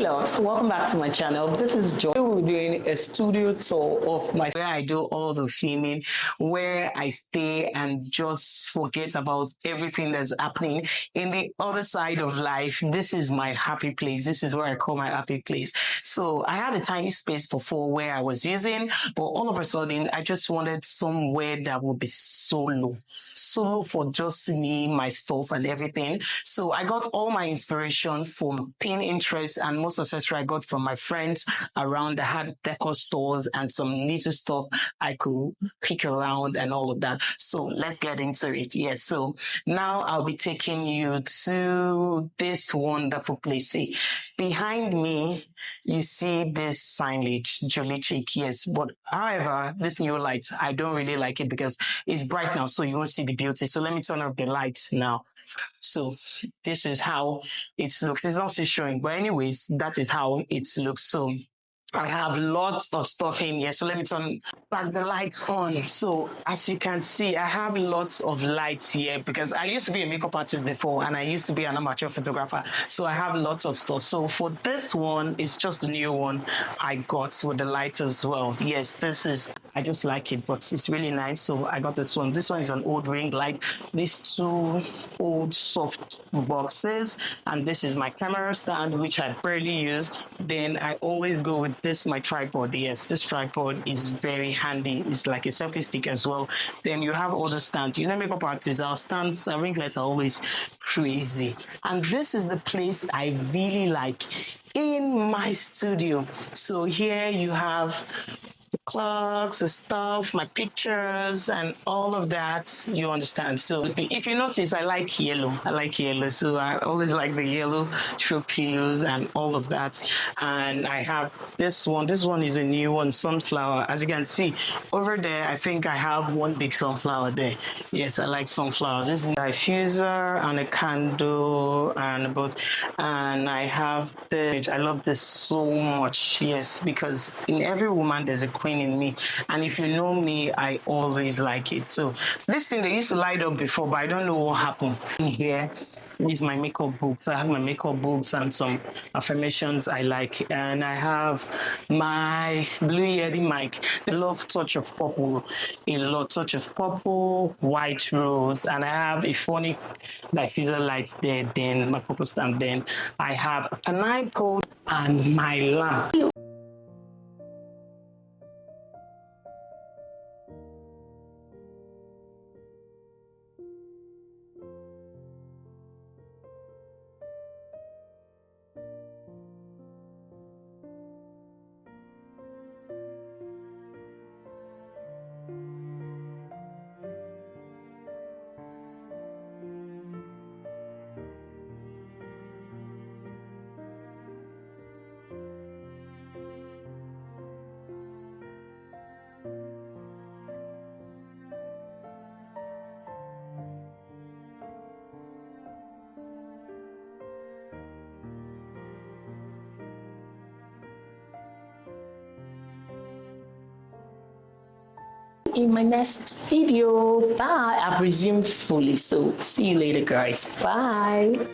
loves, welcome back to my channel. This is Joy. We're doing a studio tour of my where I do all the filming, where I stay and just forget about everything that's happening in the other side of life. This is my happy place. This is where I call my happy place. So I had a tiny space before where I was using, but all of a sudden I just wanted somewhere that would be solo for just me, my stuff and everything. So I got all my inspiration from Pinterest, and most accessory I got from my friends around. I had decor stores and some little stuff I could pick around and all of that. So let's get into it. Yes. So now I'll be taking you to this wonderful place. See, behind me, you see this signage, Jolly Chick. Yes. But however, this new light, I don't really like it because it's bright now, so you won't see the beauty. So let me turn off the lights now. So this is how it looks. It's not still showing, but anyways, that is how it looks. So I have lots of stuff in here. So let me turn back the lights on. So as you can see, I have lots of lights here because I used to be a makeup artist before and I used to be an amateur photographer. So I have lots of stuff. So for this one, it's just the new one I got with the lights as well. Yes, this is, I just like it, but it's really nice. So I got this one. This one is an old ring light. These two old soft boxes. And this is my camera stand, which I barely use. Then I always go with this, my tripod. Yes, this tripod is very handy. It's like a selfie stick as well. Then you have other stands. You know, makeup artists, our stands and ring lights are always crazy. And this is the place I really like in my studio. So here you have the clocks, the stuff, my pictures, and all of that. You understand? So if you notice, I like yellow. I like yellow. So I always like the yellow throw pillows and all of that. And I have this one. This one is a new one, sunflower. As you can see over there, I think I have one big sunflower there. Yes, I like sunflowers. This is a diffuser and a candle and a boat. And I have the, I love this so much. Yes, because in every woman there's a queen in me, and if you know me, I always like it. So this thing, they used to light up before, but I don't know what happened. Here is my makeup book. I have my makeup books and some affirmations I like, and I have my Blue Yeti mic. I love touch of purple, a lot touch of purple, white rose, and I have a funny diffuser light there. Then my purple stand. Then I have an iPod and my lamp. In my next video. Bye. I've resumed fully. So see you later, guys. Bye.